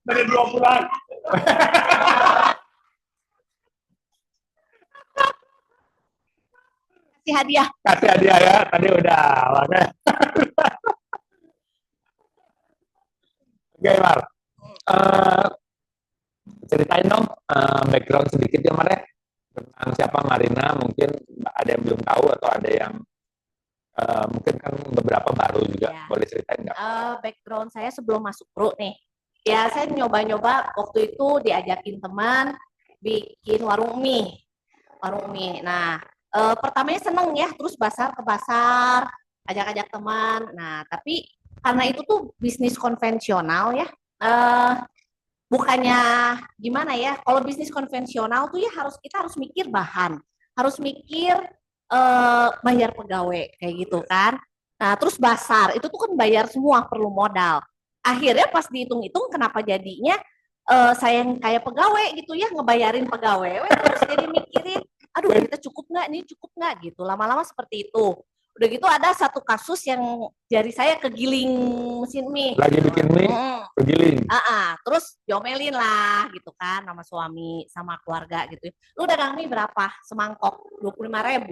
Dari 20-an. Kasih hadiah. Kasih hadiah ya, tadi udah. Makanya. Oke, Mar. Ceritain dong background sedikit ya, Mar, ya. Tentang siapa Marina, mungkin ada yang belum tahu atau ada yang mungkin kan beberapa baru juga. Ya. Boleh ceritain nggak? Background saya sebelum masuk Pro nih. Ya, saya nyoba-nyoba waktu itu diajakin teman bikin warung mie. Nah, pertamanya seneng ya, terus ke pasar, ajak-ajak teman. Nah, tapi karena itu tuh bisnis konvensional ya, bukannya gimana ya, kalau bisnis konvensional tuh ya kita harus mikir bahan, harus mikir bayar pegawai kayak gitu kan. Nah, terus pasar itu tuh kan bayar semua, perlu modal. Akhirnya pas dihitung-hitung kenapa jadinya saya yang kayak pegawai gitu ya, ngebayarin pegawai, terus jadi mikirin aduh kita cukup nggak gitu, lama-lama seperti itu. Udah gitu ada satu kasus yang jari saya kegiling mesin mie. Lagi bikin mie, kegiling. Terus diomelin lah gitu kan sama suami, sama keluarga gitu. Lu dagang mie berapa? Semangkok 25.000.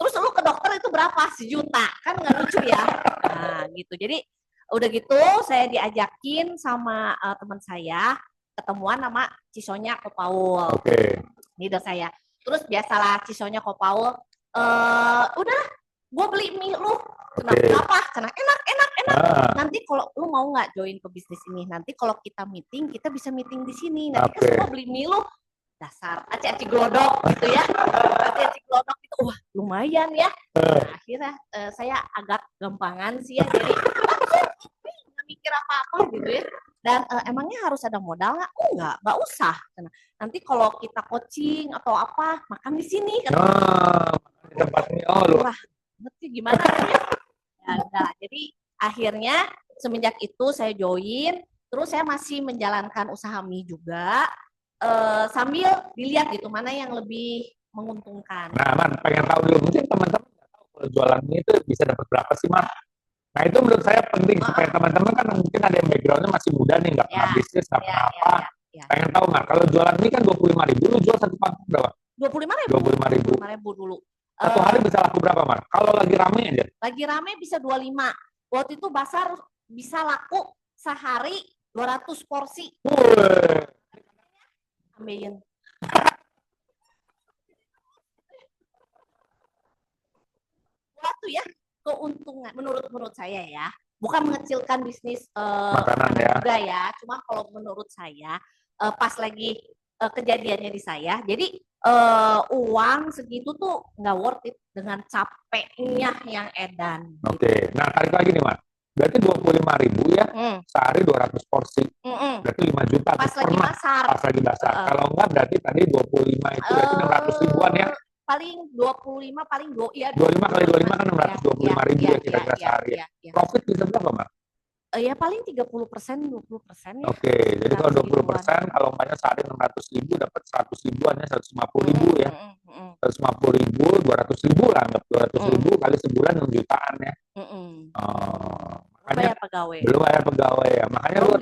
Terus lu ke dokter itu berapa? 1.000.000. Kan nggak lucu ya. Nah gitu. Jadi udah gitu saya diajakin sama teman saya ketemuan sama Cisonya Kopaul. Oke. Leader saya. Terus biasalah Cisonya Kopaul, udah gue beli mie lu. Kenapa? Karena enak. Nanti kalau lu mau nggak join ke bisnis ini, nanti kalau kita meeting, kita bisa meeting di sini. Nanti kan semua beli mie lu. Dasar aci-aci glodok gitu ya. Aci-aci glodok itu, wah lumayan ya. Nah, akhirnya saya agak gampangan sih ya. Jadi nggak mikir apa-apa gitu ya. Dan emangnya harus ada modal nggak? Nggak usah. Nah, nanti kalau kita coaching atau apa, makan di sini. Di tempatnya, wah, ngerti gimana ya? Enggak. Jadi akhirnya semenjak itu saya join, terus saya masih menjalankan usaha mie juga, sambil dilihat gitu mana yang lebih menguntungkan. Nah, Man, pengen tahu dulu, mungkin teman-teman nggak tahu kalau jualan mie itu bisa dapat berapa sih, Man? Nah, itu menurut saya penting supaya teman-teman kan mungkin ada yang backgroundnya masih muda nih, nggak pernah bisnis, nggak pernah apa. Pengen tahu nggak, kalau jualan mie kan 25.000, lu jual satu paket berapa? 25.000 dulu. Satu hari bisa laku berapa, Man? Kalau lagi rame aja? Lagi rame bisa 25. Waktu itu Basar bisa laku sehari 200 porsi. Ambilin. Waktu ya keuntungan menurut saya ya, bukan mengecilkan bisnis makanan juga ya, cuma kalau menurut saya pas lagi kejadiannya di saya, jadi uang segitu tuh nggak worth it dengan capeknya yang edan. Oke. Nah tarik lagi nih, Mas. Berarti 25.000 ya, sehari 200 porsi. Berarti 5 juta. Pas lagi basar. Pas lagi basar. Kalau enggak berarti tadi 25 itu berarti 600 ribuan ya. Paling 25 paling 25 kali 25 kan 625.000 ya kira-kira sehari. Profit bisa berapa, Mas? Ya paling 30%, 20% ya. Oke, jadi kalau 20%, kalau umpamanya sehari 600.000 dapat 100 ribuan ya, 150.000 ya. 150.000, 200.000 lah, 200.000 kali sebulan 6 jutaan ya. Makanya belum bayar pegawai ya. Makanya lu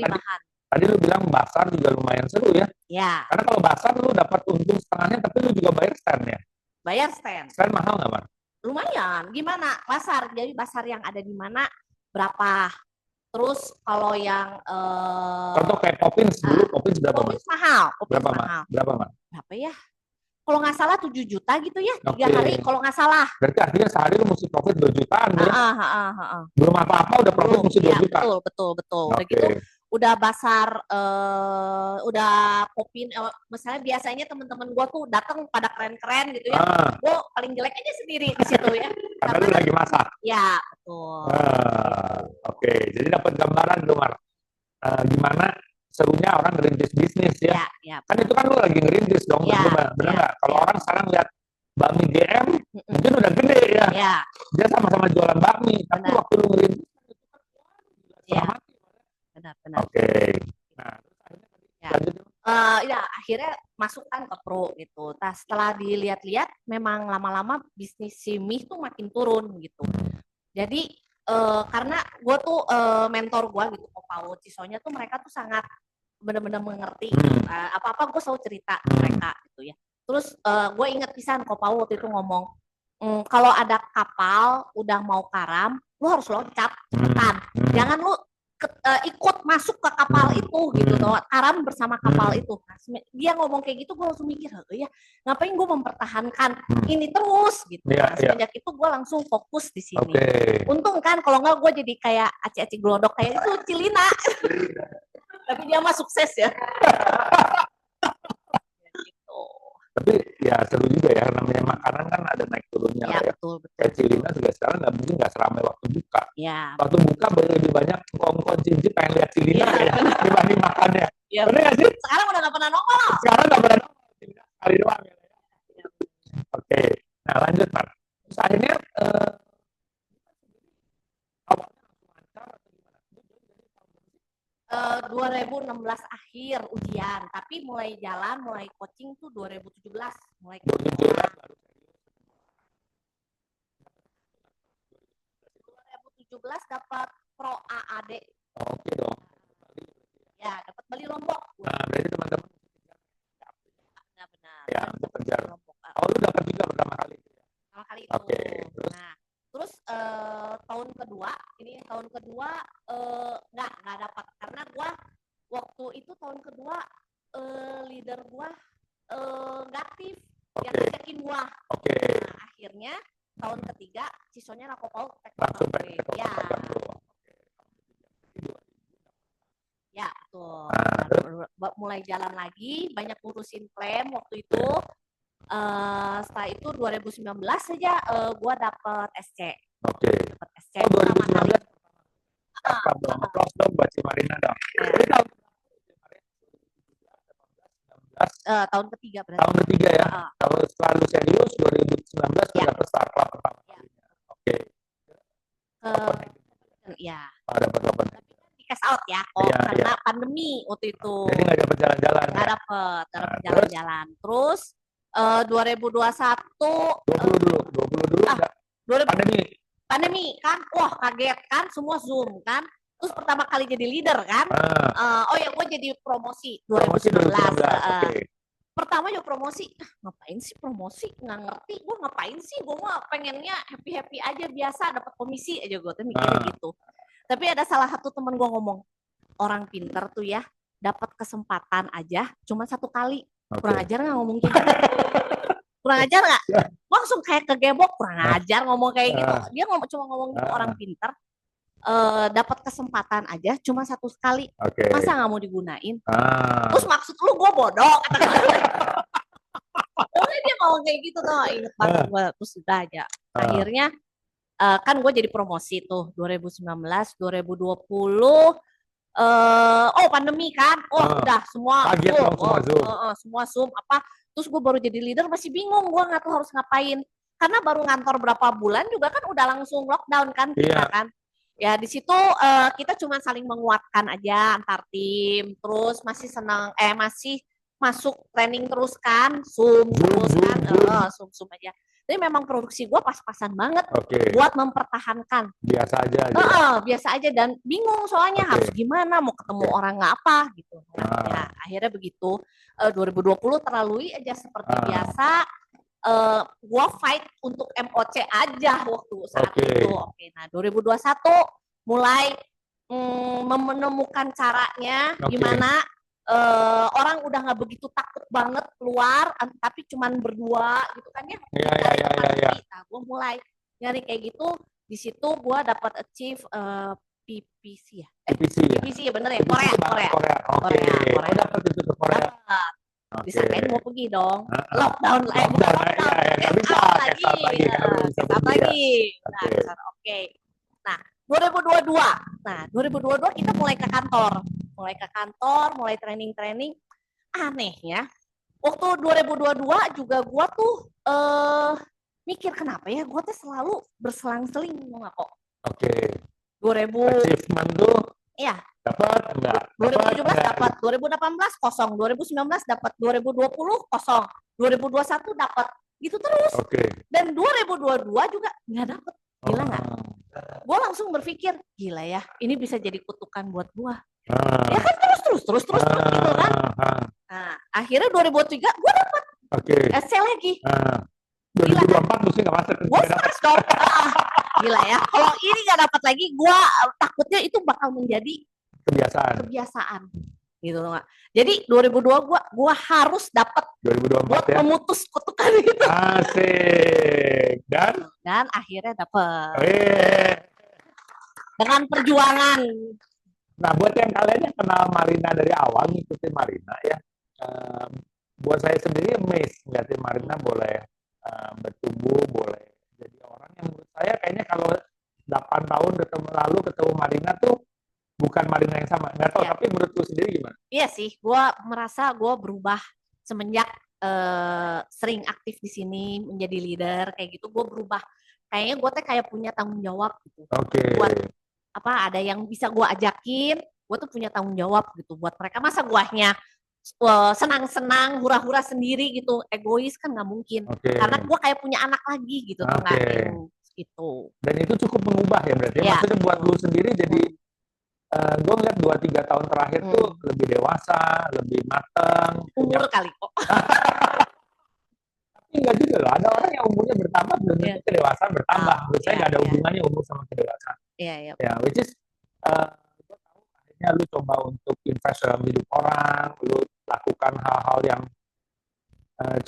tadi lu bilang pasar juga lumayan seru ya. Ya. Karena kalau pasar lu dapat untung setengahnya, tapi lu juga bayar stand ya. Bayar stand. Stand mahal nggak, Bang? Lumayan. Gimana? Pasar. Jadi pasar yang ada di mana berapa? Terus kalau yang contoh kayak Poppins dulu, Poppins berapa, Mas? Mahal. Berapa, Mas? Berapa, Mas? Berapa ya? Kalau nggak salah 7 juta gitu ya, 3 hari kalau nggak salah. Berarti artinya sehari lu mesti profit 2 jutaan ya? Belum apa-apa udah profit mesti 2 juta? Betul. Udah gitu, udah basar, udah Popin, misalnya biasanya teman-teman gue tuh datang pada keren-keren gitu ya. Gue paling jelek aja sendiri di situ ya. Karena lu lagi masak? Ya, betul. Oke, jadi dapat gambaran tuh, Mar. Gimana serunya orang ngerintis bisnis ya. Kan itu kan lu lagi ngerintis dong, bener nggak? Kalau orang sekarang lihat bakmi GM, mungkin udah gede ya. Dia sama-sama jualan bakmi, tapi waktu lu ngerintis, benar. Oke. Nah, akhirnya masukkan ke Pro gitu. Nah, setelah dilihat-lihat, memang lama-lama bisnis si mie tuh makin turun gitu. Jadi karena gue tuh mentor gue gitu, Ko Paut, Cisonya tuh mereka tuh sangat benar-benar mengerti. Apa-apa gue selalu cerita ke mereka gitu ya. Terus gue inget pisan Ko Paut itu ngomong, kalau ada kapal udah mau karam, lu harus loncat cepetan. Jangan lu ikut masuk ke kapal itu gitu, karam bersama kapal itu. Nah, dia ngomong kayak gitu, gue langsung mikir, ya ngapain gue mempertahankan ini terus gitu. Nah, semenjak itu gue langsung fokus di sini. Untung kan, kalau nggak gue jadi kayak aci-aci glodok kayak itu Cilina. Tapi dia mah sukses ya. Tapi ya seru juga ya, namanya makanan kan ada naik turunnya ya, lah ya. Betul. Kayak Cilina juga sekarang mungkin nggak seramai waktu buka. Ya. Waktu buka lebih banyak ngomong cincin pengen lihat Cilina ya, dibanding makannya. Ya, bener nggak sih? Sekarang udah nggak pernah nongol. Sekarang nggak pernah nongol, sekali doang ya. Oke, nah lanjut Pak. Terus akhirnya 2016 akhir ujian, tapi mulai jalan, mulai coaching tuh 2017, mulai 2017 dapat Pro AAD. Oke dong. Ya, dapat beli Lombok. Nah, berarti teman-teman. Benar. Ya, untuk kerja. Oh, lu dapat juga pertama kali. Pertama kali itu. Oke. Terus tahun kedua nggak dapat karena gua waktu itu tahun kedua leader gua nggak aktif, yang ngajakin gua. Nah, akhirnya tahun ketiga Cisonya Ko Paut ya. Ya, betul. Mulai jalan lagi, banyak ngurusin klaim waktu itu. Setelah itu 2019 saja gue dapet SC. Oke. Dapet SC pertama kali. Applause dong buat si Marina dong. Tahun ketiga berarti. Tahun ketiga ya. Kalau selalu serius 2019 ya. Dapet start pertama kalinya. Oke. Ya. Dapat. Di cash out ya. Karena pandemi waktu itu. Jadi nggak dapat jalan-jalan. Nggak dapat jalan-jalan. Terus 2021 20 dulu pandemi kan, wah kaget kan, semua Zoom kan, terus pertama kali jadi leader kan. Oh ya, gue jadi promosi 2019. Pertama juga promosi, ngapain sih promosi, nggak ngerti gue ngapain sih, gue mah pengennya happy aja, biasa dapat komisi aja, gue tuh mikirnya gitu. Tapi ada salah satu temen gue ngomong, orang pinter tuh ya dapat kesempatan aja cuma satu kali. Kurang ajar nggak ngomong kayak gitu? Kurang ajar nggak? Langsung kayak kegebok, kurang ajar ngomong kayak gitu. Dia cuma ngomong gitu, orang pintar dapat kesempatan aja cuma satu kali. Masa nggak mau digunain? Terus maksud lu gue bodoh? Dia ngomong kayak gitu tuh, inget banget gue. Terus udah aja. Akhirnya kan gue jadi promosi tuh 2019, 2020. Pandemi kan, udah semua semua Zoom apa, terus gue baru jadi leader masih bingung, gue nggak tahu harus ngapain karena baru ngantor berapa bulan juga kan udah langsung lockdown kan kita kan ya. Di situ kita cuma saling menguatkan aja antar tim, terus masih senang masih masuk training terus kan, Zoom aja. Jadi memang produksi gue pas-pasan banget buat mempertahankan. Biasa aja dan bingung soalnya harus gimana, mau ketemu orang nggak apa gitu. Nah, ya, akhirnya begitu. 2020 terlalui aja seperti biasa. Gue fight untuk MOC aja waktu saat itu. Nah 2021 mulai menemukan caranya gimana. Orang udah nggak begitu takut banget keluar, tapi cuman berdua gitu kan ya. Nah, gue mulai nyari kayak gitu. Di situ gue dapat achieve PPC ya. PPC ya bener ya. Korea. Dapat itu ke Korea. Disangkain mau pergi dong. Lockdown lagi. Nah 2022. Nah 2022 kita mulai ke kantor, mulai training. Anehnya, waktu 2022 juga gue tuh mikir kenapa ya gue tuh selalu berselang-seling nggak kok. 2000 achievement tuh. Iya. Dapat enggak? 2017 dapat, 2018 kosong, 2019 dapat, 2020 kosong, 2021 dapat, gitu terus. Dan 2022 juga nggak dapat. Gila nggak? gue langsung berpikir, gila ya, ini bisa jadi kutukan buat gue. Ya kan terus gitu kan. Nah, akhirnya 2003 gue dapat SC lagi. 2024 mesti nggak masuk. Gue stres dong. Gila ya, kalau ini nggak dapat lagi, gue takutnya itu bakal menjadi kebiasaan. Gitu loh. Jadi 2002 gua harus dapat 2024 buat ya. memutus kutukan itu. Asik. Dan akhirnya dapat. Dengan perjuangan. Nah, buat yang kalian yang kenal Marina dari awal, ngikutin Marina ya. Buat saya sendiri amazed ngeliatin Marina boleh bertumbuh, boleh jadi orang yang menurut saya kayaknya kalau 8 tahun ketemu Marina tuh bukan Marina yang sama, nggak tahu, tapi menurut lu sendiri gimana? Iya sih, gue merasa gue berubah semenjak sering aktif di sini, menjadi leader, kayak gitu, gue berubah. Kayaknya gue tuh kayak punya tanggung jawab gitu. Buat ada yang bisa gue ajakin, gue tuh punya tanggung jawab gitu buat mereka. Masa guanya senang-senang, hura-hura sendiri gitu, egois kan nggak mungkin. Karena gue kayak punya anak lagi gitu, gitu. Dan itu cukup mengubah ya berarti. Maksudnya buat lu sendiri jadi gue ngeliat 2-3 tahun terakhir tuh lebih dewasa, lebih mateng. Umur kali kok. Tapi enggak juga loh, ada orang yang umurnya bertambah belum tentu kedewasaan bertambah. Menurut saya nggak ada hubungannya umur sama kedewasaan. Ya, which is gue tahu akhirnya lu coba untuk invest dalam hidup orang, lu lakukan hal-hal yang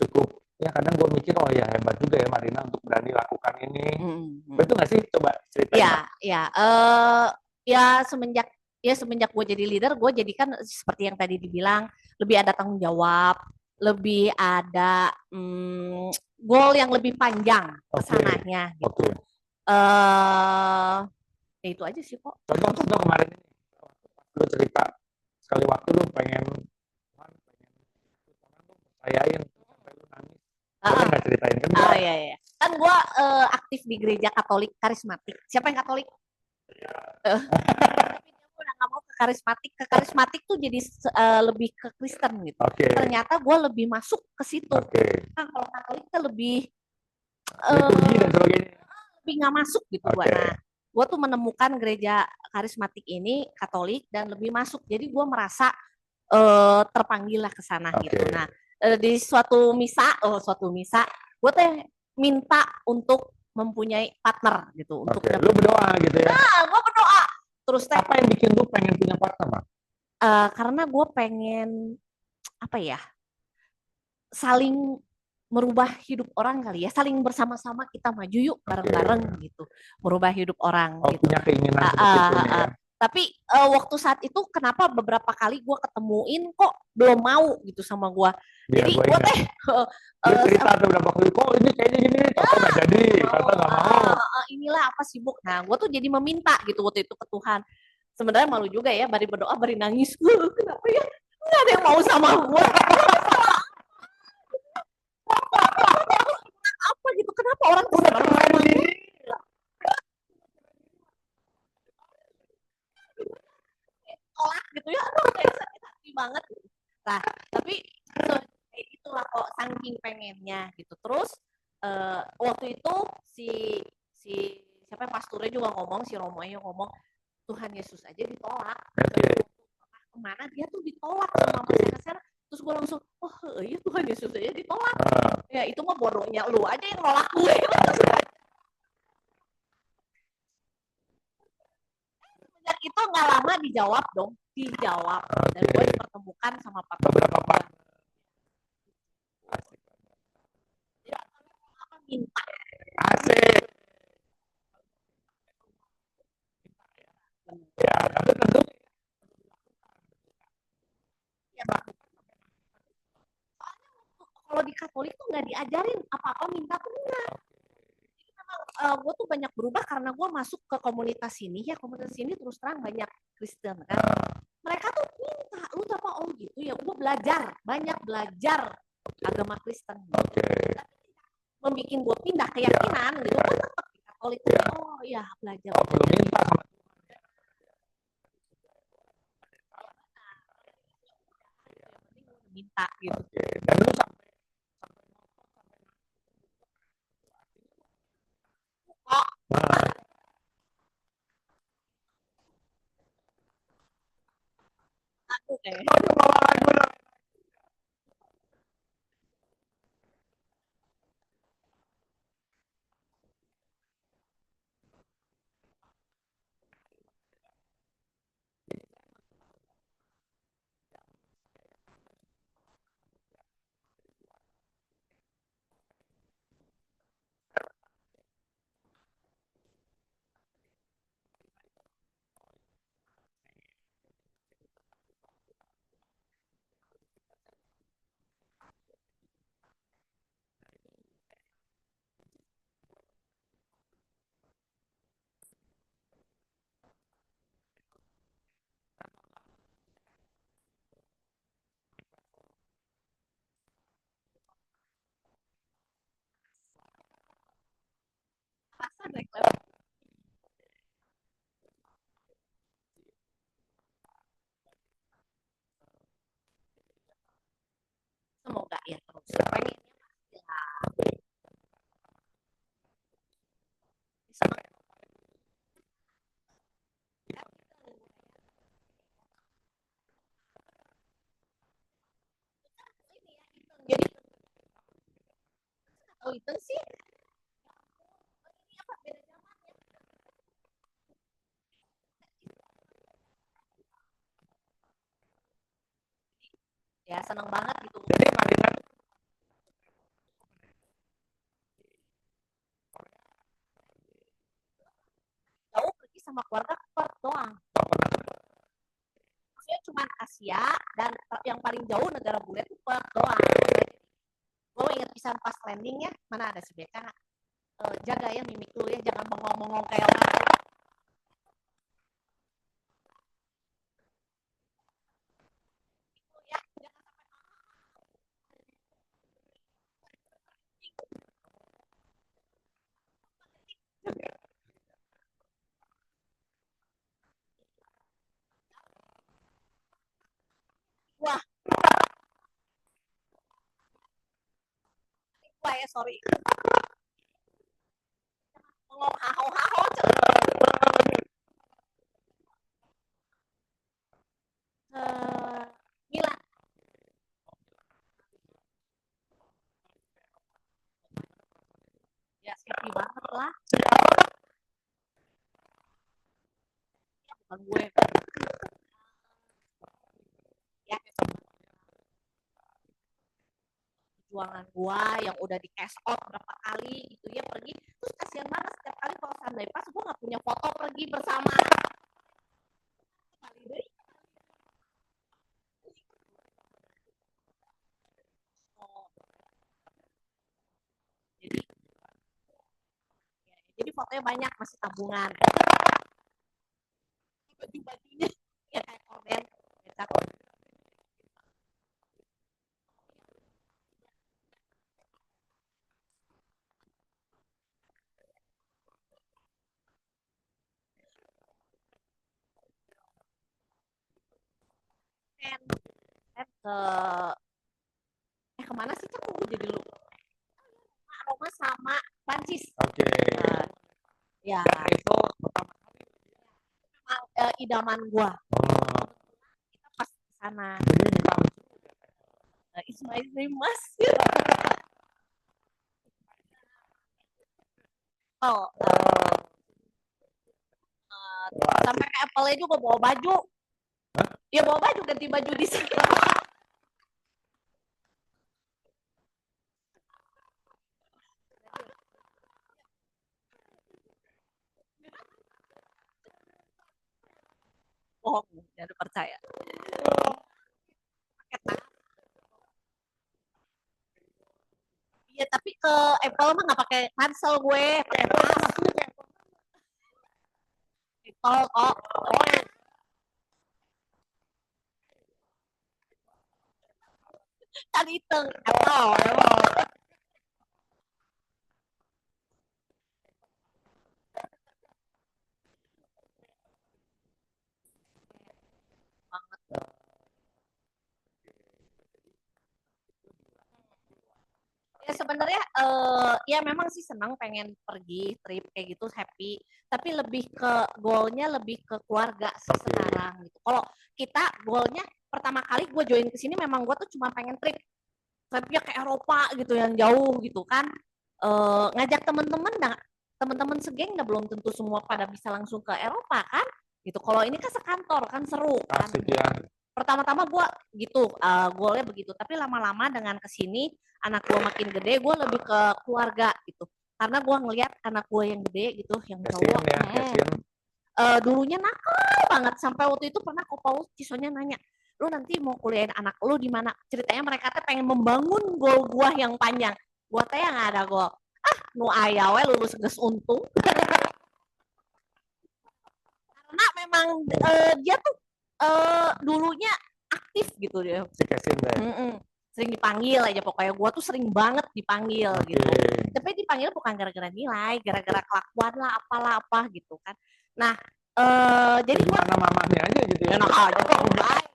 cukup, ya kadang gue mikir oh ya hebat juga ya Marina untuk berani lakukan ini. Betul nggak sih? Coba ceritain. Ya semenjak gue jadi leader, gue jadikan seperti yang tadi dibilang, lebih ada tanggung jawab, lebih ada goal yang lebih panjang kesananya gitu. Ya itu aja sih kok. Contoh kemarin ini, lu cerita sekali waktu lu pengen percayain sampai lu nangis. Boleh nggak ceritain kan? Iya. Kan gue aktif di gereja Katolik karismatik. Siapa yang Katolik? Tapi dia udah nggak mau ke karismatik tuh jadi lebih ke Kristen gitu. Ternyata gue lebih masuk ke situ. Kan kalau Katolik tuh lebih liturgi dan sebagainya. Lebih nggak masuk gitu gue. Nah, gue tuh menemukan gereja karismatik ini Katolik dan lebih masuk. Jadi gue merasa terpanggil lah ke sana gitu. Nah, di suatu misa, gue tuh minta untuk mempunyai partner gitu. Untuk lu berdoa gitu ya? Nah, gue berdoa. Terus apa yang bikin lu pengen punya partner, Mak? Karena gue pengen saling merubah hidup orang kali ya, saling bersama-sama kita maju yuk bareng-bareng gitu, merubah hidup orang. Gitu. Punya keinginan seperti itu ya. Tapi waktu saat itu kenapa beberapa kali gue ketemuin kok belum mau gitu sama gue. Jadi gue cerita tuh berapa kali kok ini kayaknya gini, kata nggak jadi, kata nggak mau. Inilah apa sibuk. Nah, gue tuh jadi meminta gitu waktu itu ke Tuhan. Sebenarnya malu juga ya, bari berdoa, bari nangis. Kenapa ya? Nggak ada yang mau sama gue. Apa gitu? Kenapa orang tuh tolak gitu ya? Aduh, kayak sakit hati banget. Nah, tapi itulah kok saking pengennya gitu. Terus waktu itu si siapa pasturnya juga ngomong, si Romonya ngomong, Tuhan Yesus aja ditolak. Kemana dia tuh ditolak sama masyarakat. Terus gue langsung, oh iya Tuhan Yesus aja ditolak. Ya itu mah bodohnya lu aja yang nolak gue. Sejak itu nggak lama dijawab dong, dan gue dipertemukan sama beberapa pak. Ya, apa minta? Asik. Ya, tapi tentu. Ya, kalau di Katolik tuh nggak diajarin apa-apa minta tuh enggak. Gue tuh banyak berubah karena gue masuk ke komunitas ini ya, komunitas ini terus terang banyak Kristen kan, mereka tuh minta lu apa gitu ya, gue banyak belajar agama Kristen gitu. Membuat gue pindah keyakinan gitu kan, tetap di Katolik oh iya belajar minta gitu. Dan lu lagu kayaknya. Bawa lagu dong. Rasa naik level. Semoga ya terus. Pengennya pasti lah. Jadi oh itu sih ini apa beda zaman ya seneng banget gitu. Jadi Marina Jauh pergi sama keluarga ke Perth doang. Maksudnya cuma Asia dan yang paling jauh negara bule itu Perth doang. Gue inget pisan pas landingnya mana ada si Beka. Jaga ya mimik lu ya, jangan bengong-bengong kayak orang. Ya, wah, wah ya sorry. Bengong haho-haho. Milan. Ya happy banget lah. Bukan gue. Ya perjuangan gua yang udah di cash out berapa kali gitu ya pergi terus kasihan banget setiap kali kalau sandai pas gua nggak punya foto pergi bersama oh, jadi jadi fotonya banyak masih tabungan baju-bajunya ya kayak korden ke kemana sih cak gue jadi lupa Roma sama Prancis oke. ya Itu idaman gua oh. kita pas ke sana Jadi bukan it's my dream mas oh sampai ke Apple juga bawa baju. Hah? Ya bawa baju ganti baju di sana. Oh, jangan percaya. Iya, tapi ke Apple mah nggak pakai ransel gue, pakai tas. Apple kok. Oh, kan itu Apple. Ya sebenarnya ya memang sih senang pengen pergi trip kayak gitu happy tapi lebih ke goalnya lebih ke keluarga sih sekarang gitu kalau kita goalnya pertama kali gue join ke sini memang gue tuh cuma pengen tripnya ke Eropa gitu yang jauh gitu kan. Ngajak teman-teman segeng belum tentu semua pada bisa langsung ke Eropa kan gitu. Kalau ini kan sekantor kan seru kan. Pertama-tama gue gitu, goalnya begitu. Tapi lama-lama dengan kesini, anak gue makin gede, gue lebih ke keluarga gitu. Karena gue ngelihat anak gue yang gede gitu, yang cowok. Dulunya nakal banget. Sampai waktu itu pernah Ko Paulus Cisonya nanya, lu nanti mau kuliahin anak lu di mana? Ceritanya mereka tuh pengen membangun goal gue yang panjang. Gue teh yang ada goal. Nu ayawe lulus geus untung. Karena memang dia tuh dulunya aktif gitu dia. Sering dipanggil aja pokoknya. Gue tuh sering banget dipanggil gitu. Tapi dipanggil bukan gara-gara nilai, gara-gara kelakuan lah, apalah apa gitu kan. Nah, jadi gue mana mamanya aja gitu ya. Enak aja kok baik.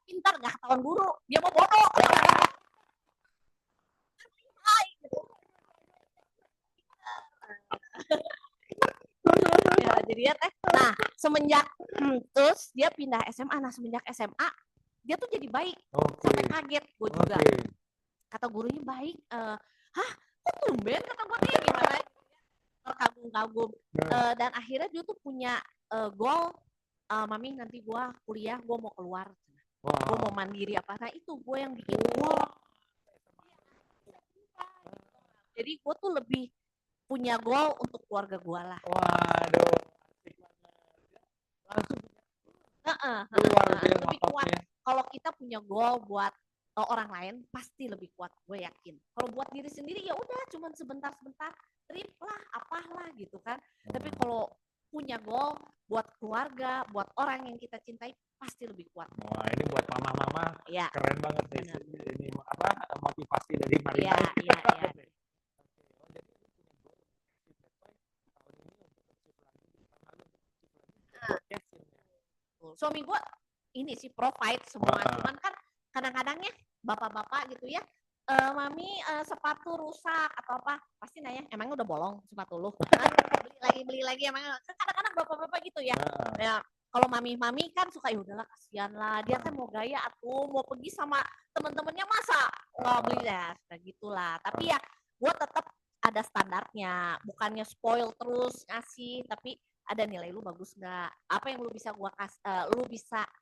Pintar gak ketahuan guru, dia mau bodoh. Ya, jadi ya teh. Nah, semenjak terus dia pindah SMA. Nah, semenjak SMA dia tuh jadi baik. Sampai kaget gue juga. Kata gurunya baik. Hah, kok tumben kata gue nih gimana? Terkagum-kagum. Dan akhirnya dia tuh punya goal. Mami nanti gue kuliah, gue mau keluar. Gue mau mandiri apa. Nah itu gue yang bikin jadi gue tuh lebih punya goal untuk keluarga gue lah. Waduh. Lebih kuat. Kalau kita punya goal buat orang lain pasti lebih kuat, gue yakin. Kalau buat diri sendiri ya udah cuman sebentar-sebentar trip lah, apalah gitu kan. Tapi kalau punya goal buat keluarga, buat orang yang kita cintai pasti lebih kuat. Wah, ini buat mama-mama ya. Keren banget nih. Ini apa motivasi dari Marita. Iya. Suami gue ini sih provide semua, cuman kan kadang-kadangnya bapak-bapak gitu ya, mami sepatu rusak atau apa pasti nanya emangnya udah bolong sepatu lu, beli lagi emangnya. Kadang-kadang bapak-bapak gitu ya. Ya kalau mami kan suka ya udahlah kasihan lah dia kan mau gaya atau mau pergi sama temen-temennya masa nggak beli ya kayak gitulah. Tapi ya gue tetap ada standarnya, bukannya spoil terus ngasih, tapi ada nilai lu bagus nggak? Apa yang lu bisa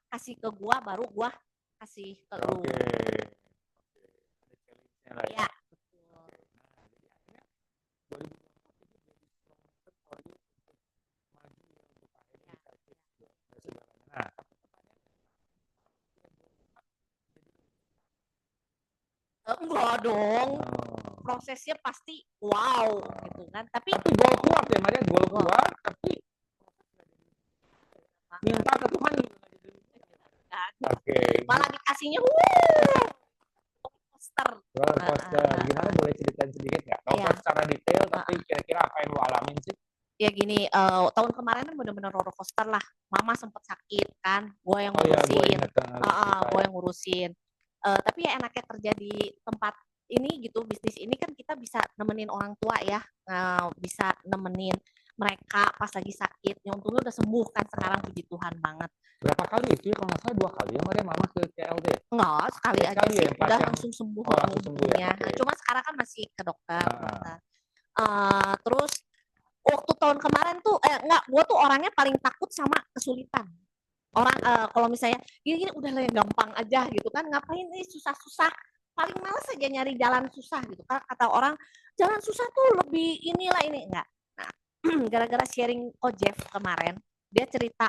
kasih ke gua baru gua kasih ke lu. Ya. Enggak dong. Prosesnya pasti wow gitu kan. Tapi goal kuat ya Maria, goal kuat tapi minta ke Tuhan. Malah dikasihnya poster. Gimana boleh ceritain sedikit nggak? Kalau secara detail tapi kira-kira apa yang lu alamin sih? Ya gini, tahun kemarin kan bener-bener roller coaster lah. Mama sempat sakit kan, gue yang ngurusin. Gue yang ngurusin. Tapi ya enaknya kerja di tempat ini gitu, bisnis ini kan kita bisa nemenin orang tua ya, bisa nemenin mereka pas lagi sakit. Untungnya udah sembuh kan sekarang, puji Tuhan banget. Berapa kali itu ya? Kalau nggak salah 2 kali ya Maria mama ke CLD? Enggak, sekali aja sih, udah langsung sembuh. Ya? Cuma sekarang kan masih ke dokter. Terus waktu tahun kemarin tuh gue tuh orangnya paling takut sama kesulitan. Orang kalau misalnya gini udah lah yang gampang aja gitu kan, ngapain ini susah-susah, paling males aja nyari jalan susah gitu kan. Kata orang jalan susah tuh lebih inilah ini enggak. Nah gara-gara sharing Jeff kemarin, dia cerita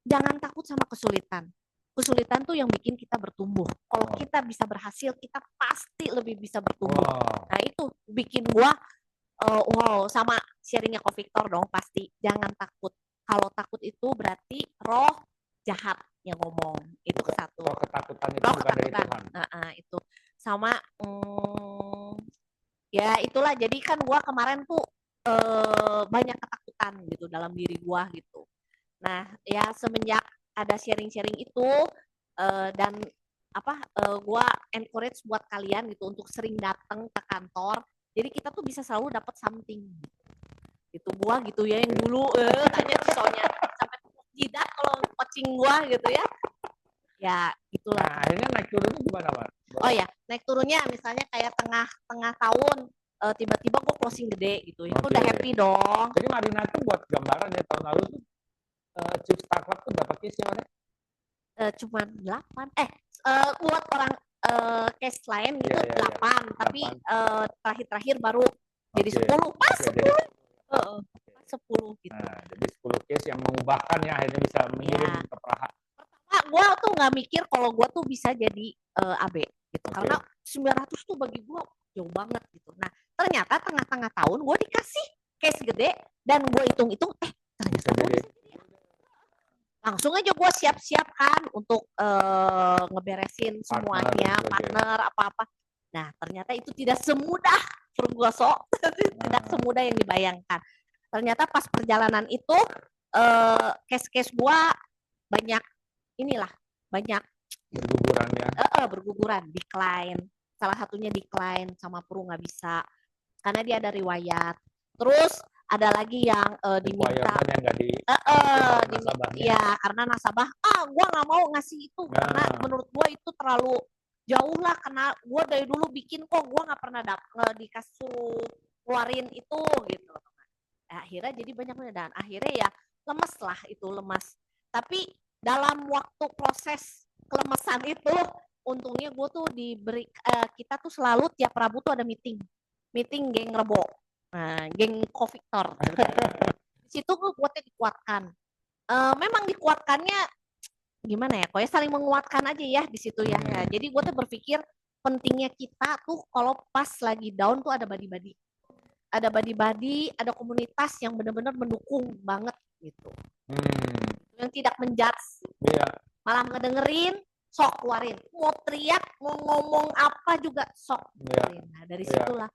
jangan takut sama kesulitan tuh yang bikin kita bertumbuh. Kalau kita bisa berhasil, kita pasti lebih bisa bertumbuh. Nah itu bikin gua wow, sama sharingnya Ko Victor dong, pasti jangan takut. Kalau takut itu berarti roh jahat yang ngomong. Itu satu. Roh ketakutan itu bukan dari Tuhan. Itu sama ya itulah. Jadi kan gua kemarin tuh banyak ketakutan gitu dalam diri gua gitu. Nah ya semenjak ada sharing-sharing itu dan gua encourage buat kalian gitu untuk sering datang ke kantor. Jadi kita tuh bisa selalu dapat something. Itu gua gitu ya yang dulu tanya soalnya sampai jidat kalau coaching gua gitu ya. Ya itulah. Nah, akhirnya naik turunnya gimana, Mas? Oh ya, naik turunnya misalnya kayak tengah tahun tiba-tiba gue closing gede gitu, itu udah happy dong. Jadi Marina tuh buat gambaran ya, tahun lalu tuh Chief Startup tuh berapa case ya, Cuma 8. Buat orang case lain gitu 8, tapi terakhir-terakhir baru jadi 10, pas 10. 10 gitu. Nah, jadi 10 case yang mengubahkan ya, akhirnya bisa mengirim ke Praha. Pertama, gue tuh nggak mikir kalau gue tuh bisa jadi AB gitu, karena 900 tuh bagi gue jauh banget gitu. Nah, ternyata tengah-tengah tahun gue dikasih case gede dan gue hitung-hitung, ternyata gue bisa jadi. Langsung aja gue siap-siap kan untuk ngeberesin semuanya, partner apa-apa. Nah, ternyata itu tidak semudah Purwoso, tidak semudah yang dibayangkan. Ternyata pas perjalanan itu case-case gue banyak berguguran ya. Berguguran, decline. Salah satunya decline sama Pru nggak bisa karena dia ada riwayat. Terus ada lagi yang diminta karena nasabah gue nggak mau ngasih itu karena menurut gue itu terlalu jauh lah, karena gue dari dulu bikin kok gue nggak pernah dikasih keluarin itu gitu. Akhirnya jadi banyak dan akhirnya ya lemas. Tapi dalam waktu proses kelemesan itu untungnya gue tuh diberi kita tuh selalu tiap Rabu tuh ada meeting geng Rebo, geng Ko-Victor. Di situ gue buatnya dikuatkan. Memang dikuatkannya gimana ya? Pokoknya saling menguatkan aja ya di situ ya. Nah, jadi gue tuh berpikir pentingnya kita tuh kalau pas lagi down tuh ada body-body. Ada body-body, ada komunitas yang benar-benar mendukung banget gitu. Yang tidak menjudge. Malah ngedengerin, sok keluarin. Mau teriak, mau ngomong apa juga sok keluarin. Nah, dari situlah.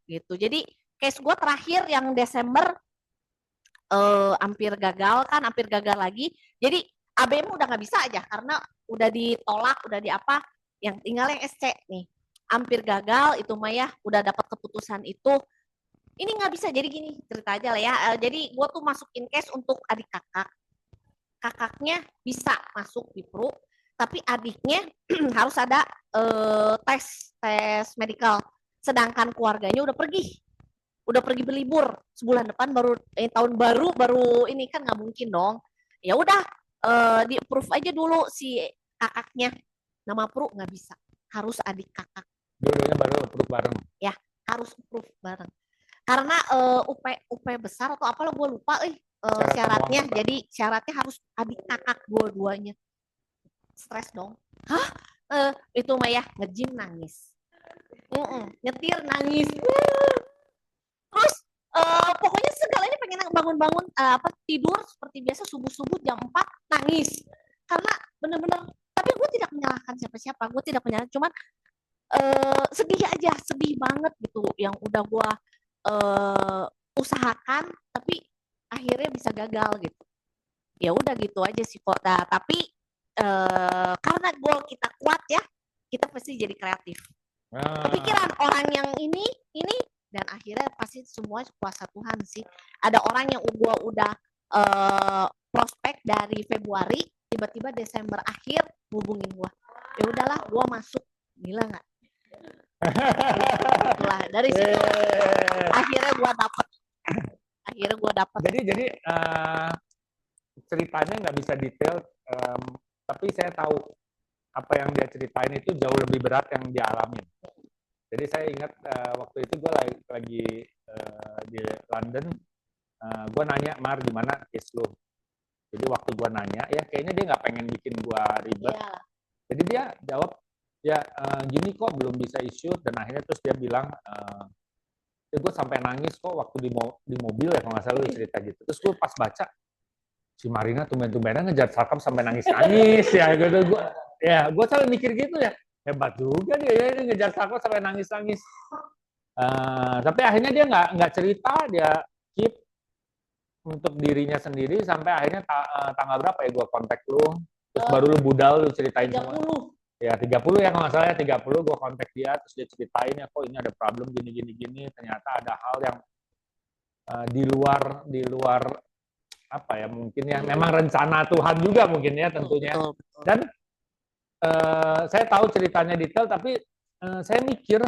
Gitu. Jadi case gue terakhir yang Desember hampir gagal lagi. Jadi ABM udah nggak bisa aja karena udah ditolak, udah di apa. Yang tinggal yang SC nih. Hampir gagal itu mah ya, udah dapat keputusan itu. Ini nggak bisa, jadi gini cerita aja lah ya. Jadi gue tuh masukin case untuk adik kakak. Kakaknya bisa masuk di Pru, tapi adiknya harus ada tes medical. Sedangkan keluarganya udah pergi berlibur sebulan depan baru tahun baru ini kan nggak mungkin dong. Ya udah di approve aja dulu si kakaknya. Nama Pru nggak bisa, harus adik kakak. Dulunya baru approve bareng. Ya harus approve bareng. Karena UP besar atau apalah gue lupa syaratnya. Jadi syaratnya harus adik kakak dua-duanya. Stres dong. Itu mah ya nge-gym nangis. Nyetir nangis. Terus pokoknya segalanya pengen bangun-bangun tidur seperti biasa subuh-subuh jam 4 nangis. Karena bener-bener, tapi gue tidak menyalahkan siapa-siapa. Gue tidak menyalahkan, cuman sedih aja, sedih banget gitu yang udah gue usahakan tapi akhirnya bisa gagal gitu. Ya udah gitu aja sih kok. Nah, tapi karena goal kita kuat ya, kita pasti jadi kreatif. Kepikiran orang yang ini dan akhirnya pasti semua kuasa Tuhan sih. Ada orang yang gua udah prospek dari Februari, tiba-tiba Desember akhir hubungin gua. Ya udahlah, gua masuk. Gila nggak? Itulah dari situ akhirnya gua dapet. Jadi ceritanya nggak bisa detail, tapi saya tahu apa yang dia ceritain itu jauh lebih berat yang dia alamin. Jadi saya ingat waktu itu gue lagi di London, gue nanya, Mar, gimana case lu? Jadi waktu gue nanya, ya kayaknya dia nggak pengen bikin gue ribet. Jadi dia jawab, ya gini kok belum bisa issue, dan akhirnya terus dia bilang, gue sampai nangis kok waktu di mobil ya kalau nggak salah lu cerita gitu. Terus gue pas baca, si Marina tumben-tumbenan ngejar Sarkam sampai nangis-nangis ya gitu. Gue selalu mikir gitu ya, hebat juga dia ya ngejar Sarkam sampai nangis-nangis. Tapi akhirnya dia nggak cerita, dia keep untuk dirinya sendiri sampai akhirnya tanggal berapa ya gue kontak lu, terus baru lu budal lu ceritain 30. Semua. Ya 30 ya kalau nggak salah ya 30 gue kontak dia, terus dia ceritain ya kok ini ada problem gini, ternyata ada hal yang di luar apa ya mungkin ya memang rencana Tuhan juga mungkin ya tentunya. Dan saya tahu ceritanya detail, tapi saya mikir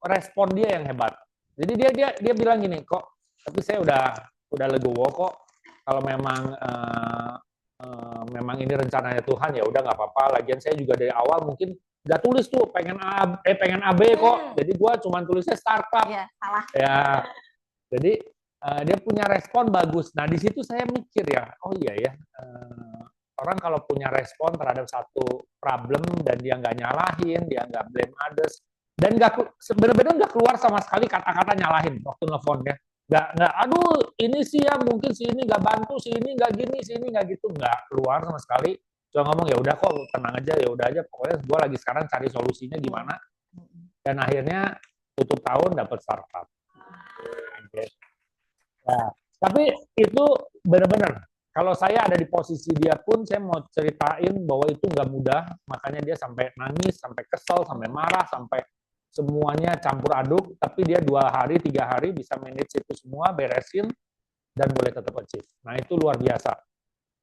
respon dia yang hebat. Jadi dia bilang gini, kok, tapi saya udah legowo kok. Kalau memang ini rencananya Tuhan, ya udah nggak apa-apa. Lagian saya juga dari awal mungkin udah tulis tuh pengen AB kok. Jadi gua cuma tulisnya startup. Ya, salah. Ya, jadi dia punya respon bagus. Nah di situ saya mikir ya, oh iya ya. Orang kalau punya respon terhadap satu problem dan dia nggak nyalahin, dia nggak blame others, dan benar-benar nggak keluar sama sekali kata-kata nyalahin waktu nelfon ya, nggak, aduh ini sih ya mungkin si ini nggak bantu, si ini nggak gini, si ini nggak gitu, nggak keluar sama sekali. Cuma ngomong ya udah kok tenang aja, ya udah aja, pokoknya gue lagi sekarang cari solusinya gimana, dan akhirnya tutup tahun dapat startup. Nah, tapi itu benar-benar. Kalau saya ada di posisi dia pun, saya mau ceritain bahwa itu nggak mudah, makanya dia sampai nangis, sampai kesel, sampai marah, sampai semuanya campur aduk, tapi dia 2 hari, 3 hari bisa manage itu semua, beresin, dan boleh tetap achieve. Nah, itu luar biasa.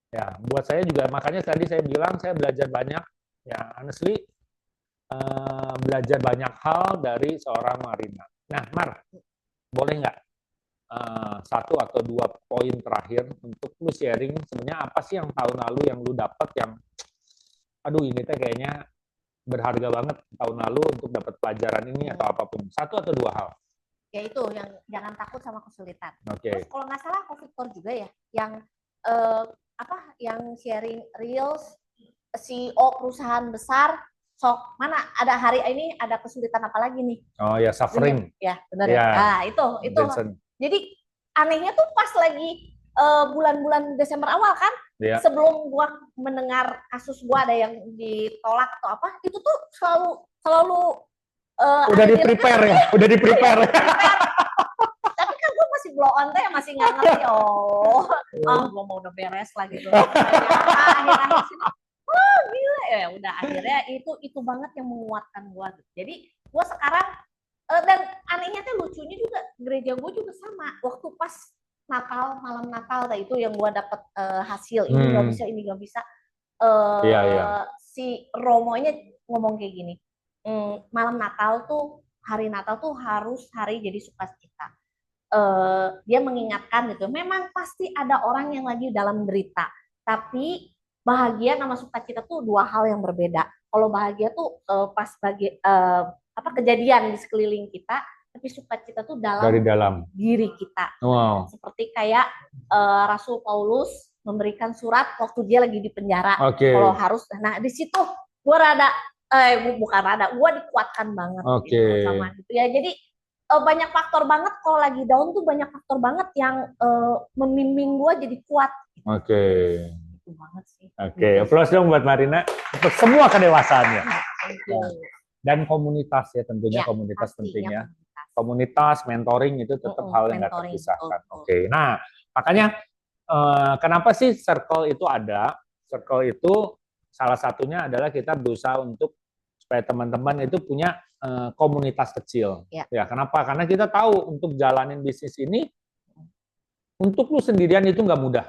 Ya, buat saya juga, makanya tadi saya bilang, saya belajar banyak, ya honestly, belajar banyak hal dari seorang Marina. Nah, Mar, boleh nggak? 1 atau 2 poin terakhir untuk lu sharing sebenarnya apa sih yang tahun lalu yang lu dapat yang aduh ini teh kayaknya berharga banget tahun lalu untuk dapat pelajaran ini atau apapun. 1 atau 2 hal. Ya itu yang jangan takut sama kesulitan. Okay. Terus kalau nggak salah Victor juga ya yang yang sharing reels CEO perusahaan besar. Sok mana ada hari ini ada kesulitan apa lagi nih? Oh ya, suffering. Ya benar ya. Nah itu. Johnson. Jadi anehnya tuh pas lagi bulan-bulan Desember awal kan, sebelum gua mendengar kasus gua ada yang ditolak atau apa, itu tuh selalu udah di-prepare ya, udah di-prepare. Tapi kan gua masih blow on teh, masih nggak ngerti. Gua mau udah beres lagi tuh. Akhir-akhir sini, gila ya, udah akhirnya itu banget yang menguatkan gua. Jadi gua sekarang dan anehnya tuh lucunya juga gereja gue juga sama waktu pas Natal, malam Natal itu yang gue dapet hasil ini nggak bisa si Romonya ngomong kayak gini, malam Natal tuh hari Natal tuh harus hari jadi sukacita. Dia mengingatkan gitu, memang pasti ada orang yang lagi dalam derita, tapi bahagia sama sukacita tuh 2 hal yang berbeda. Kalau bahagia tuh pas kejadian di sekeliling kita, tapi sukacita tuh dari dalam diri kita. Wow. Seperti kayak Rasul Paulus memberikan surat waktu dia lagi di penjara. Kalau harus, nah di situ gue gue dikuatkan banget gitu, sama gitu ya. Jadi banyak faktor banget kalau lagi down tuh, banyak faktor banget yang membimbing gue jadi kuat. Itu banget sih. Applause dong buat Marina untuk semua kedewasaannya. Dan komunitas ya tentunya, komunitas pentingnya. Komunitas, mentoring itu tetap hal yang nggak terpisahkan. Nah makanya kenapa sih circle itu ada? Circle itu salah satunya adalah kita berusaha untuk supaya teman-teman itu punya komunitas kecil. Ya kenapa? Karena kita tahu untuk jalanin bisnis ini, untuk lu sendirian itu nggak mudah.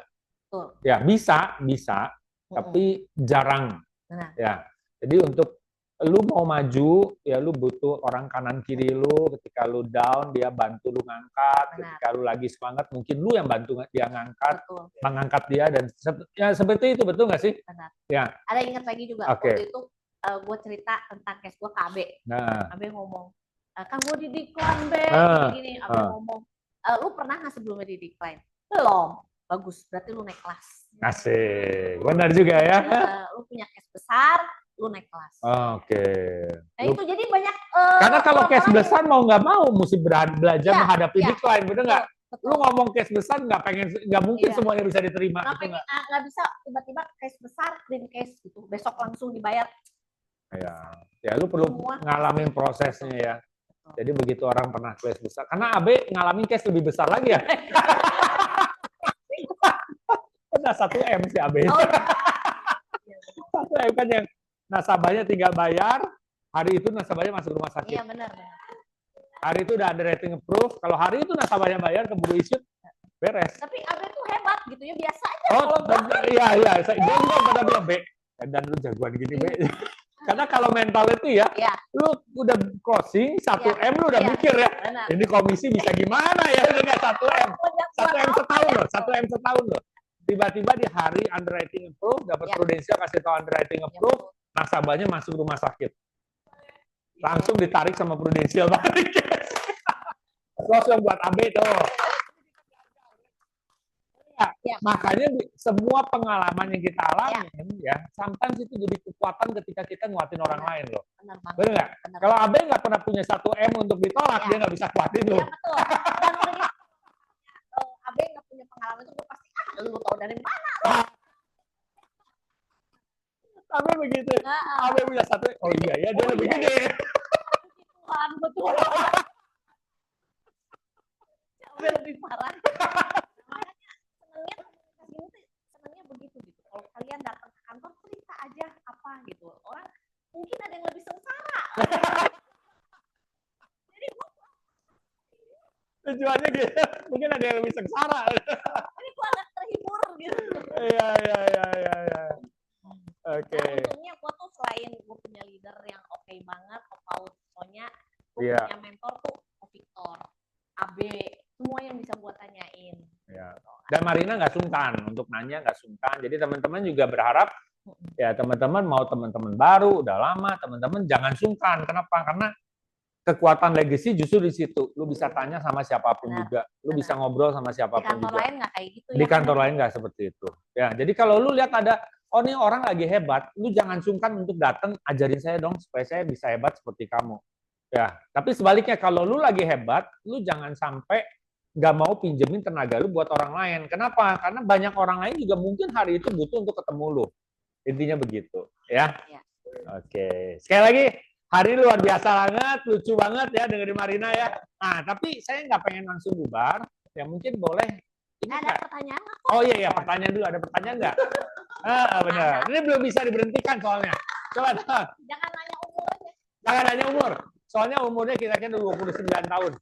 Ya bisa, tapi jarang. Ya, jadi untuk lu mau maju, ya lu butuh orang kanan kiri lu. Ketika lu down, dia bantu lu ngangkat. Ketika lu lagi semangat, mungkin lu yang bantu dia mengangkat dia, dan ya seperti itu, betul nggak sih? Benar. Ya. Ada ingat lagi juga waktu itu gue cerita tentang case gue ke Abe. Abe ngomong, kan gue di decline gini. Abe ngomong, lu pernah nggak sebelumnya di decline? Belum. Bagus, berarti lu naik kelas. Asik, benar juga ya. Lu punya case besar, lu naik kelas. Nah itu jadi banyak. Karena kalau case besar mau nggak mau mesti belajar menghadapi decline, bener nggak? Lu ngomong case besar nggak mungkin semuanya bisa diterima. Nggak bisa tiba-tiba case besar, clean case gitu, besok langsung dibayar. Ya lu perlu ngalamin prosesnya ya. Jadi begitu orang pernah case besar, karena Abe ngalamin case lebih besar lagi ya. Udah 1 M sih Abe. 1 M kan yang nasabahnya tinggal bayar, hari itu nasabahnya masuk rumah sakit. Iya benar. Hari itu udah ada rating approve, kalau hari itu nasabahnya bayar keburu issue, beres. Tapi Abe tuh hebat gitu ya, biasa aja. Iya, dia juga pada bilang, Be, dan lu jagoan gini, Be. Karena kalau mental itu ya, lu udah closing 1 M lu udah mikir ya. Benar. Ini komisi bisa gimana ya dengan 1 M. 1 M setahun loh, 1 M setahun loh. Tiba-tiba di hari underwriting approve, dapat Prudential kasih tahu underwriting approve, nasabahnya masuk rumah sakit. Langsung ditarik sama Prudential balik. Langsung buat AB tuh. Ya, makanya semua pengalaman yang kita alami ya, sometimes itu jadi kekuatan ketika kita nguatin orang lain loh. Benar nggak? Kalau AB nggak pernah punya 1 M untuk ditolak, dia nggak bisa kuatin loh. Iya betul. Dan AB nggak punya pengalaman itu gue pasti lu tahu dari mana? AB begitu. AB punya 1, oh iya ya dia lebih gede. Tuhan betul. AB lebih parah. Senangnya begitu gitu. Kalau kalian datang ke kantor cerita aja apa gitu. Orang mungkin ada yang lebih sengsara. Jadi tujuannya gitu. Mungkin ada yang lebih sengsara. Ini gua agak terhibur gitu. Iya. Oke. Untungnya gua tuh selain gua punya leader yang oke banget, pokoknya gua punya mentor tuh Victor, AB, semua yang bisa gua tanyain. Ya. Dan Marina nggak sungkan untuk nanya, nggak sungkan. Jadi teman-teman juga berharap ya teman-teman mau teman-teman baru udah lama, teman-teman jangan sungkan. Kenapa? Karena kekuatan legacy justru di situ. Lu bisa tanya sama siapapun juga. Lu bisa ngobrol sama siapapun juga. Di kantor lain nggak kayak gitu ya? Di kantor lain nggak seperti itu. Ya, jadi kalau lu lihat ada ini orang lagi hebat, lu jangan sungkan untuk datang ajarin saya dong supaya saya bisa hebat seperti kamu. Ya, tapi sebaliknya kalau lu lagi hebat, lu jangan sampai nggak mau pinjemin tenaga lu buat orang lain. Kenapa? Karena banyak orang lain juga mungkin hari itu butuh untuk ketemu lu. Intinya begitu, ya. Oke. Sekali lagi, hari ini luar biasa banget, lucu banget ya dengerin Marina ya. Nah, tapi saya nggak pengen langsung bubar. Ya mungkin boleh. Ada pertanyaan apa? Oh iya, pertanyaan dulu. Ada pertanyaan nggak? Benar. Ini belum bisa diberhentikan soalnya. Coba. Jangan nanya umur aja. Jangan nanya umur. Soalnya umurnya kira-kira 29 tahun.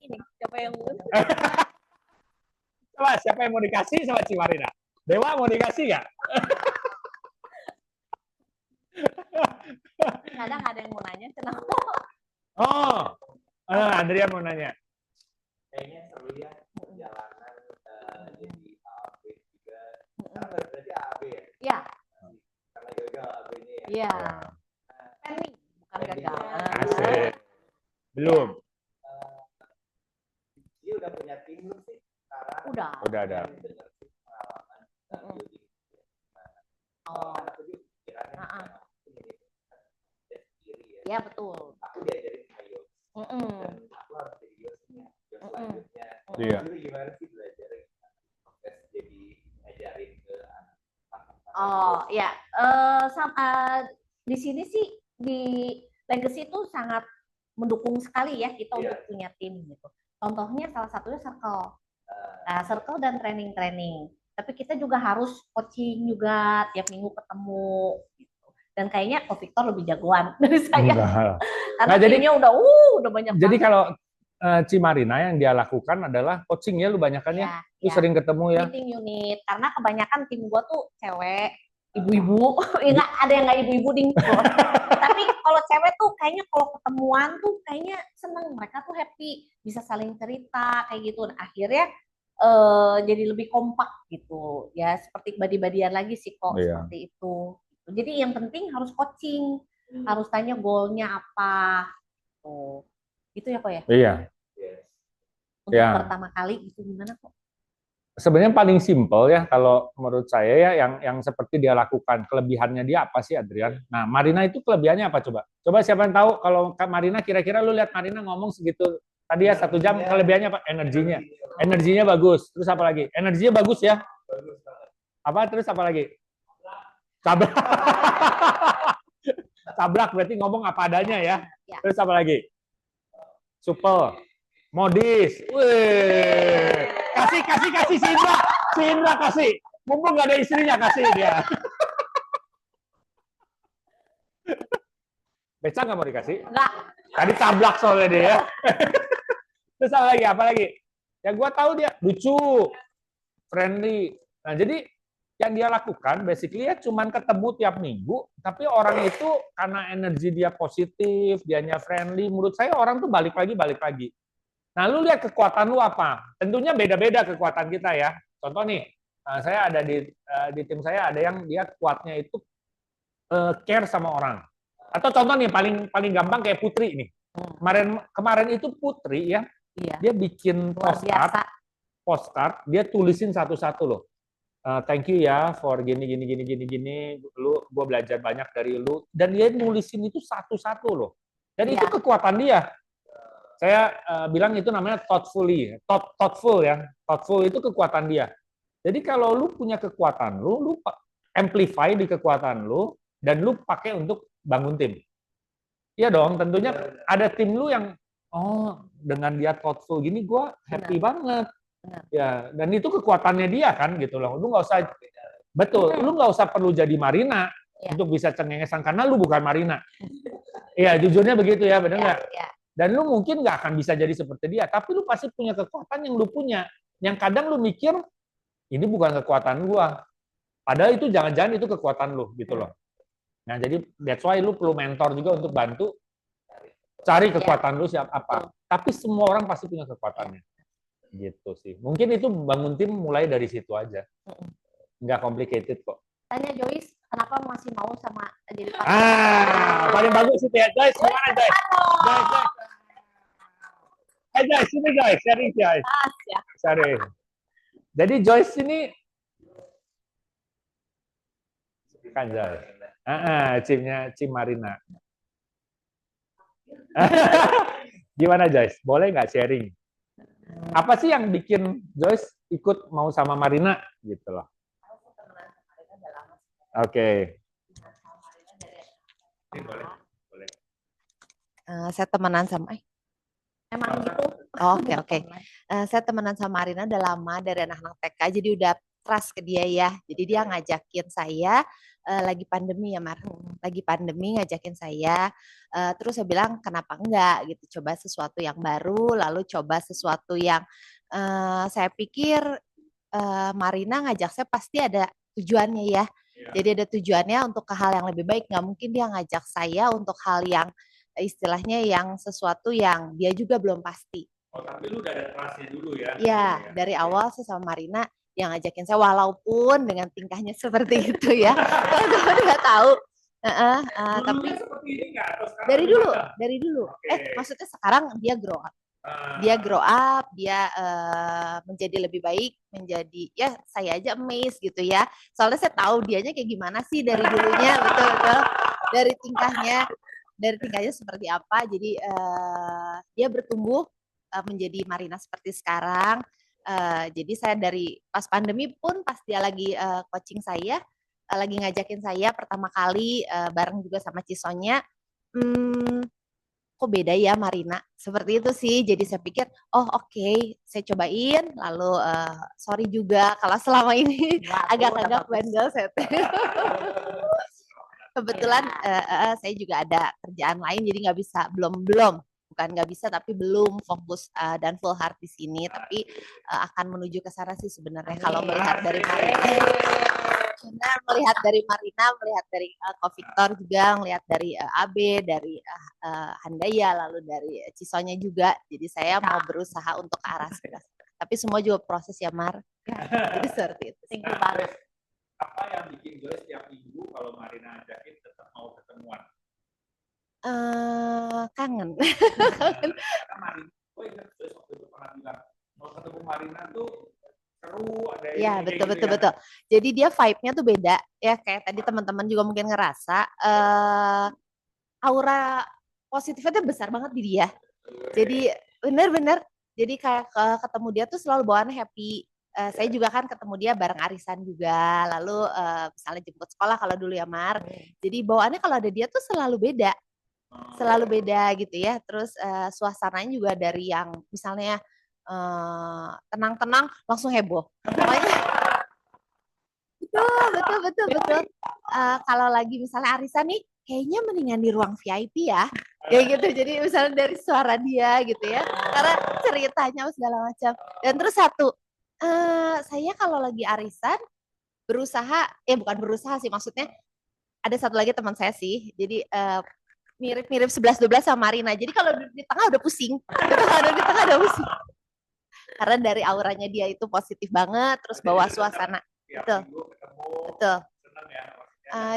Ini siapa yang Coba siapa yang mau dikasih sama Cimarina? Dewa mau dikasih nggak? Kadang ada yang mau nanya kenapa? Oh, Andrea mau nanya. Kayaknya seru ya perjalanan jadi AB juga. Karena berarti AB ya? Iya. Karena gagal AB-nya ya? Iya. Planning, bukan gagal. Asik. Belum. Dia udah punya tim belum sih? Sekarang udah ada. Dengar pengalaman Iya betul. Aku diajarin ayo. Dan aku harus jadi yosnya. Selanjutnya. Iya. Itu gimana sih belajar proses jadi ngajarin ke anak-anak? Oh ya, di sini sih di Legacy itu sangat mendukung sekali ya kita untuk punya tim gitu. Contohnya salah satunya Circle. Nah, Circle dan training. Tapi kita juga harus coaching juga tiap minggu ketemu gitu. Dan kayaknya Victor lebih jagoan dari saya. Karena timnya udah banyak. Jadi kalau Cimarina yang dia lakukan adalah coaching ya, lu banyakan ya. Lu sering ketemu ya. Meeting unit. Karena kebanyakan tim gua tuh cewek, ibu-ibu. Enggak ada yang nggak ibu-ibu ding. Tapi kalau cewek tuh kayaknya kalau ketemuan tuh kayaknya seneng, mereka tuh happy, bisa saling cerita kayak gitu. Nah, akhirnya jadi lebih kompak gitu ya, seperti badi-badian lagi sih kok. Seperti itu. Jadi yang penting harus coaching, harus tanya goalnya apa. Gitu ya kok ya. Iya. Untuk pertama kali itu gimana kok? Sebenarnya paling simpel ya kalau menurut saya ya yang seperti dia lakukan. Kelebihannya dia apa sih, Adrian? Nah, Marina itu kelebihannya apa coba? Coba siapa yang tahu kalau Marina, kira-kira lu lihat Marina ngomong segitu tadi ya 1 jam, kelebihannya apa? Energinya. Energinya bagus. Terus apa lagi? Energinya bagus ya? Apa terus apa lagi? Tabrak. Tabrak berarti ngomong apa adanya ya. Terus apa lagi? Supel. Modis. Wih. Kasih si Indra kasih. Mumpung nggak ada istrinya kasih dia. Beca nggak mau dikasih? Nggak. Tadi tablak soalnya dia ya. Terus apa lagi? Ya gua tahu dia lucu, friendly. Nah jadi yang dia lakukan basically ya cuman ketemu tiap minggu, tapi orang itu karena energi dia positif, dianya friendly, menurut saya orang tuh balik lagi. Nah, lu lihat kekuatan lu apa? Tentunya beda-beda kekuatan kita ya. Contoh nih, saya ada di tim saya ada yang dia kuatnya itu care sama orang. Atau contoh nih paling gampang kayak Putri nih. Kemarin itu Putri ya, dia bikin postcard, dia tulisin satu-satu loh. Thank you ya for gini. Gue belajar banyak dari lu. Dan dia nulisin itu satu-satu loh. Dan itu kekuatan dia. Saya bilang itu namanya thoughtful ya. Thoughtful itu kekuatan dia. Jadi kalau lu punya kekuatan lu amplify di kekuatan lu dan lu pakai untuk bangun tim. Iya dong, tentunya ada tim lu yang dengan dia thoughtful gini gue happy banget. Ya, dan itu kekuatannya dia kan gitu loh. Lu nggak usah lu nggak usah perlu jadi Marina untuk bisa cengengesan karena lu bukan Marina. Iya, jujurnya begitu ya, benar nggak? Dan lu mungkin nggak akan bisa jadi seperti dia, tapi lu pasti punya kekuatan yang lu punya. Yang kadang lu mikir ini bukan kekuatan gua. Padahal itu jangan-jangan itu kekuatan lu gitu loh. Nah, jadi that's why lu perlu mentor juga untuk bantu cari kekuatan lu siapa apa. Tapi semua orang pasti punya kekuatannya. Gitu sih. Mungkin itu bangun tim mulai dari situ aja. Nggak complicated kok. Tanya Joyce, kenapa masih mau sama jadi paling bagus itu ya, Joyce. Gimana, Joyce? Joyce, sini Joyce, sharing Joyce. Sharing. Jadi Joyce ini kan Joyce. Cim Marina. Gimana Joyce? Boleh nggak sharing? Apa sih yang bikin Joyce ikut mau sama Marina gitu loh? Oke. Boleh. Saya temenan sama emang gitu. Oke. Saya temenan sama Marina udah lama dari anak-anak TK, jadi udah trust ke dia ya. Jadi dia ngajakin saya lagi pandemi ya, Mar. Lagi pandemi ngajakin saya. Terus saya bilang kenapa enggak gitu, coba sesuatu yang baru, lalu coba sesuatu yang saya pikir Marina ngajak saya pasti ada tujuannya ya. Jadi ada tujuannya untuk ke hal yang lebih baik. Nggak mungkin dia ngajak saya untuk hal yang istilahnya yang sesuatu yang dia juga belum pasti. Oh, tapi lu udah ada trust-nya dulu ya? Iya, dari awal saya sama Marina yang ngajakin saya, walaupun dengan tingkahnya seperti itu ya. Teman-teman nggak tahu. Tapi dari dulu. Okay. Maksudnya sekarang dia grow up. Dia menjadi lebih baik, menjadi ya saya aja amazed gitu ya. Soalnya saya tahu dianya kayak gimana sih dari dulunya, betul. Dari tingkahnya seperti apa. Jadi dia bertumbuh menjadi Marina seperti sekarang. Jadi saya dari pas pandemi pun pas dia lagi coaching saya, lagi ngajakin saya pertama kali bareng juga sama Cisonya. Kok beda ya Marina, seperti itu sih. Jadi saya pikir oke, saya cobain, lalu sorry juga kalau selama ini agak-agak bandel saya. Kebetulan saya juga ada kerjaan lain, jadi nggak bisa, bukan nggak bisa tapi belum fokus dan full heart di sini, tapi akan menuju ke sana sih sebenarnya. Kalau melihat dari Marina, melihat dari Ko Victor juga, melihat dari AB, dari Handaya, lalu dari Cisonya juga. Jadi saya mau berusaha untuk ke arah sana. Tapi semua juga proses ya, Mar. Jadi seperti itu. Thank you banget. Apa yang bikin Joyce tiap minggu kalau Marina ajakin tetap mau ketemuan? Kangen. Ingat Joyce waktu itu pernah bilang mau ketemu Marina tuh seru, ada ya, betul. Jadi dia vibe-nya tuh beda ya, kayak tadi teman-teman juga mungkin ngerasa aura positifnya tuh besar banget di dia. Jadi bener. Jadi kayak ketemu dia tuh selalu bawaan happy. Saya juga kan ketemu dia bareng arisan juga, lalu misalnya jemput sekolah kalau dulu ya, Mar. Jadi bawaannya kalau ada dia tuh selalu beda gitu ya. Terus suasananya juga dari yang misalnya tenang-tenang langsung heboh. Betul. Kalau lagi misalnya arisan nih, kayaknya mendingan di ruang VIP ya, kayak gitu. Jadi misalnya dari suara dia gitu ya, karena ceritanya segala macam. Dan terus satu, saya kalau lagi arisan berusaha, bukan berusaha sih, maksudnya ada satu lagi teman saya sih, jadi mirip-mirip 11-12 sama Marina. Jadi kalau di tengah udah pusing, kalau di tengah udah pusing. Karena dari auranya dia itu positif banget, terus bawa suasana. Betul, betul.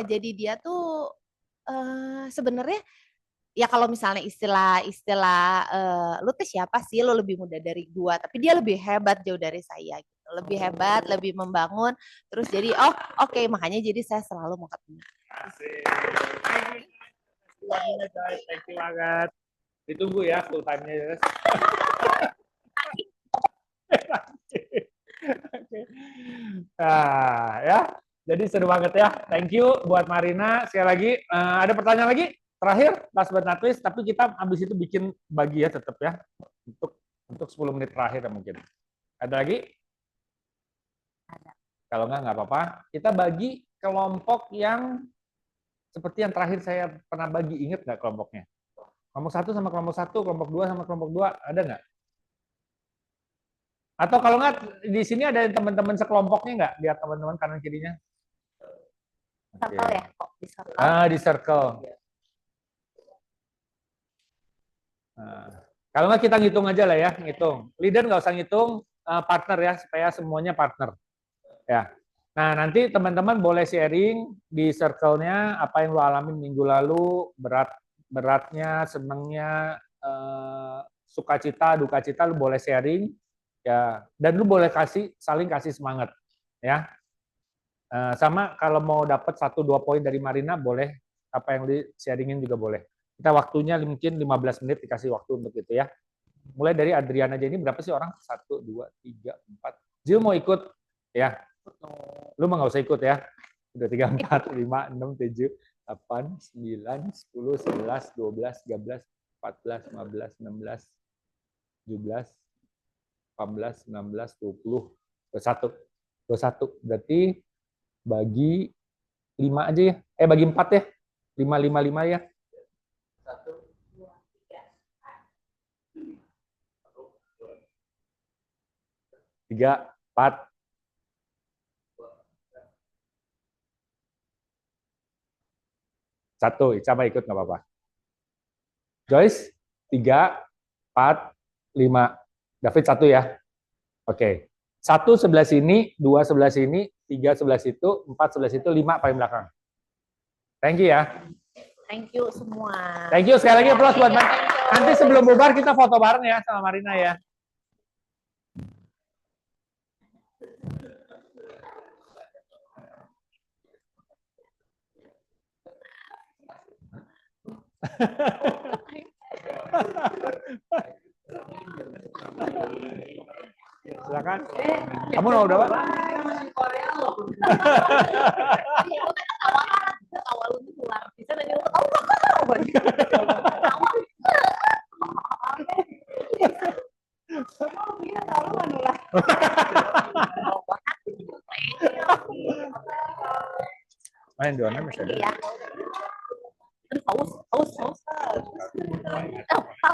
Jadi dia tuh sebenarnya ya kalau misalnya istilah lu tuh siapa sih, lu lebih muda dari gua, tapi dia lebih hebat jauh dari saya gitu. Lebih hebat, lebih membangun, terus jadi oke, makanya jadi saya selalu mau ketemu. Thank you banget. Ditunggu ya full time-nya. Nah, ya. Jadi seru banget ya. Thank you buat Marina. Sekali lagi, ada pertanyaan lagi? Terakhir, last but not least, tapi kita habis itu bikin bagi ya tetap ya. Untuk 10 menit terakhir ya mungkin. Ada lagi? Ada. Kalau nggak apa-apa. Kita bagi kelompok yang seperti yang terakhir saya pernah bagi. Ingat nggak kelompoknya? Kelompok 1 sama kelompok 1, kelompok 2 sama kelompok 2, ada nggak? Atau kalau nggak, di sini ada teman-teman sekelompoknya nggak? Lihat teman-teman kanan kirinya. Circle ya, kok di circle. Di circle. Nah, kalau nggak kita ngitung aja lah ya, ngitung. Leader nggak usah ngitung, partner ya, supaya semuanya partner. Ya. Nah, nanti teman-teman boleh sharing di circle-nya apa yang lo alamin minggu lalu, beratnya, senengnya, sukacita, dukacita, lo boleh sharing. Ya, dan lu boleh saling kasih semangat, ya. Sama kalau mau dapat 1-2 poin dari Marina, boleh apa yang di sharingin juga boleh. Kita waktunya mungkin 15 menit dikasih waktu untuk itu ya. Mulai dari Adriana aja, ini berapa sih orang? 1, 2, 3, 4. Zil mau ikut? Ya. Lu mah nggak usah ikut ya. Udah 3, 4, 5, 6, 7, 8, 9, 10, 11, 12, 13, 14, 15, 16, 17, 18, 19, 20, 21. 21. Berarti bagi 5 aja ya. Bagi 4 ya. 5, 5, 5 ya. 1, 2, 3, 4. Satu, coba ikut nggak apa-apa. Joyce, 3, 4, 5. David 1 ya. Oke. 1 sebelah sini, 2 sebelah sini, 3 sebelah situ, 4 sebelah situ, 5 paling belakang. Thank you ya. Thank you semua. Thank you sekali lagi applause buat nanti sebelum bubar kita foto bareng ya sama Marina ya. Silakan. Kamu mau udah apa? Main dua masih ada.